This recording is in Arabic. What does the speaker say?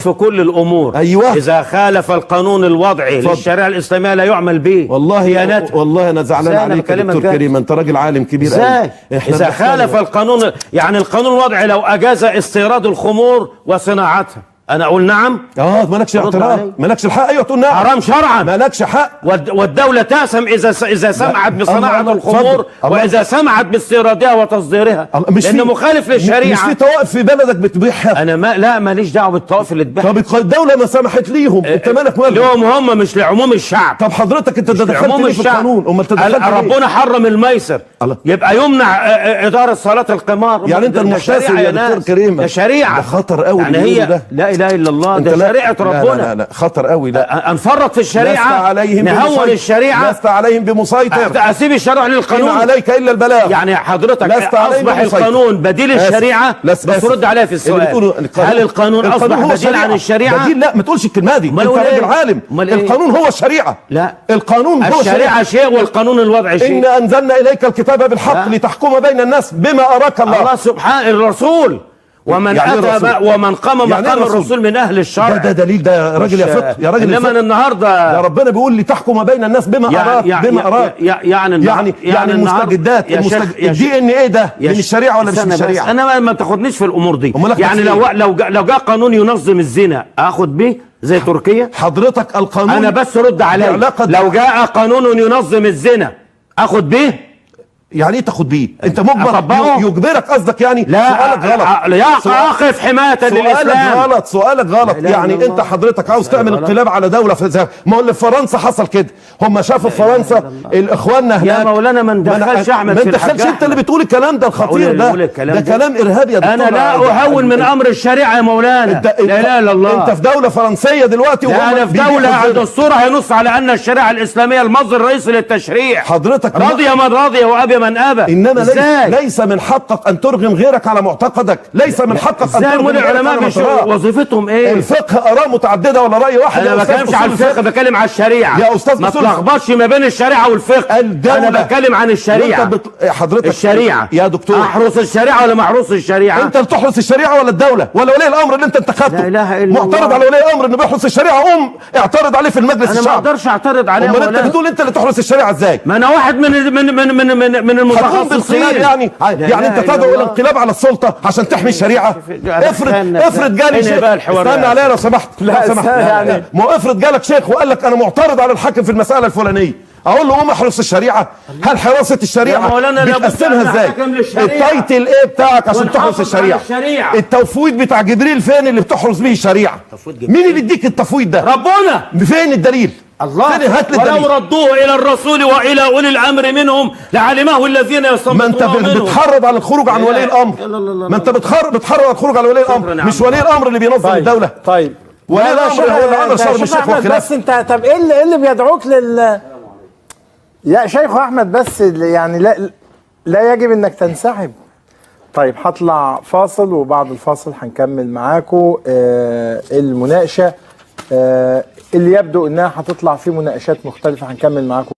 في كل الامور. ايوه، اذا خالف القانون الوضعي للشريعه الاسلاميه لا يعمل به. والله انا زعلان عليك يا دكتور كريم، انت راجل عالم كبير ازاي؟ اذا خالف القانون، يعني القانون الوضعي لو اجاز استيراد الخمور وصناعتها انا اقول نعم. مالكش اعتراض، مالكش الحق. ايوه تقول نعم، حرام شرعا، مالكش حق. والدوله تأثم اذا سمعت بصناعه الخمور واذا سمعت باستيرادها وتصديرها، لانه مخالف للشريعه. مش في طوائف في بلدك بتبيعها؟ انا لا ماليش دعوه بالطوائف اللي تبيعها. طب الدوله ما سمحت ليهم، انت مالك مالك؟ لهم هم، مش لعموم الشعب. طب حضرتك انت دخلت ليه في القانون؟ امال تدخلت ليه؟ ربنا حرم الميسر، يبقى يمنع اداره صالات القمار. يعني انت المحتسب يا دكتور كريم، ده شريعه، ده خطر قوي. يعني هي لا اله الا الله، ده شريعه ربنا. لا خطر قوي. لا انفرط في الشريعه، نهون الشريعه، لست عليهم بمسيطر. اسيب الشرع للقانون، إن عليك الا البلاغ. يعني حضرتك اصبح القانون بديل الشريعه. بس رد عليا في السؤال، هل القانون اصبح بديل عن الشريعه؟ بديل؟ لا ما تقولش الكلمه دي، انت راجل عالم. القانون هو الشريعه. لا، القانون هو الشريعه شيء والقانون الوضعي شيء. إنا أنزلنا إليك الكتاب بالحق لتحكم بين الناس بما أراك الله سبحانه. الرسول ومن يعني أتى ومن قام يعني مقام الرسول من أهل الشرع. ده دليل، ده راجل يا فقه، يا راجل. إنما النهارده ده ربنا بيقول لتحكم بين الناس بما أراك، بما أراك. يعني المستجدات، الدي ان ايه ده من الشريعه ولا مش من الشريعه؟ انا ما تاخدنيش في الامور دي. يعني لو جاء قانون ينظم الزنا اخد بيه زي تركيا؟ حضرتك القانون، انا بس رد عليا، لو جاء قانون ينظم الزنا اخد بيه؟ يعني ايه تاخد بيه؟ انت مجبر يجبرك قصدك يعني؟ لا، سؤالك غلط. لا اقف حماية للاسلام. سؤالك غلط. يعني انت حضرتك عاوز تعمل انقلاب على دوله في، ما هو اللي في فرنسا حصل كده. هم شافوا في فرنسا الاخواننا هناك. يا مولانا ما ندخلش احمد في الحاجات. ما تدخلش، انت اللي بتقول الكلام ده الخطير ده كلام ارهابي يا دكتور. انا لا اهون من امر الشريعه يا مولانا. لا اله الا الله. انت في دوله فرنسيه دلوقتي، انا في دوله دستورها هينص على ان الشريعه الاسلاميه المصدر الرئيسي للتشريع. حضرتك رضي من رضي وابي من ابى. انما ليس من حقك ان ترغم غيرك على معتقدك، ليس من حقك ان ترغم غيرك على العلماء وظيفتهم ايه؟ الفقه اراء متعدده ولا راي واحد؟ انا ما بتكلمش عن الفقه، بتكلم عن الشريعه يا استاذ. ما تلخبطش ما بين الشريعه والفقه. انا بتكلم عن الشريعه. حضرتك الشريعه يا دكتور، احرس الشريعه ولا محروس الشريعه؟ انت اللي تحرس الشريعه ولا الدوله ولا ولي الامر اللي انت انتخبته؟ لا اله الا معترض على ولي الامر انه بيحرس الشريعه، اعترض عليه في المجلس الشعبي. انا ما اقدرش اعترض عليه. امال انت بتقول انت اللي تحرس الشريعه ازاي؟ ما انا واحد من المتخصصين. يعني انت تدعو الى انقلاب على السلطه عشان تحمي الشريعه؟ افرض جالي شيخ، استنى عليا لو سمحت، يعني ما افرض جالك شيخ وقال لك انا معترض على الحاكم في المساله الفلانيه، اقول له قوم احرس الشريعه؟ هل حراسه الشريعه بتقسمها ازاي؟ التايتل ايه بتاعك عشان تحرس الشريعه؟ التفويض بتاع جبريل فين اللي بتحرس بيه الشريعه؟ مين اللي يديك التفويض ده؟ ربنا. فين الدليل؟ الله. ولو ردوه الى الرسول والى اولي الامر منهم لعلمه الذين يستنبطونه. ما انت بتحرض على الخروج عن ولي الامر. ما انت بتحرض على الخروج عن ولي الامر، مش ولي الامر اللي بينظم الدوله. طيب ولي الامر هو اللي عمل شرم الشيخ والخلاف. بس انت طب ايه اللي بيدعوك يا شيخ احمد؟ بس يعني لا يجب انك تنسحب. طيب هطلع فاصل، وبعد الفاصل هنكمل معاكم المناقشه اللي يبدو انها هتطلع في مناقشات مختلفه. هنكمل معاكم.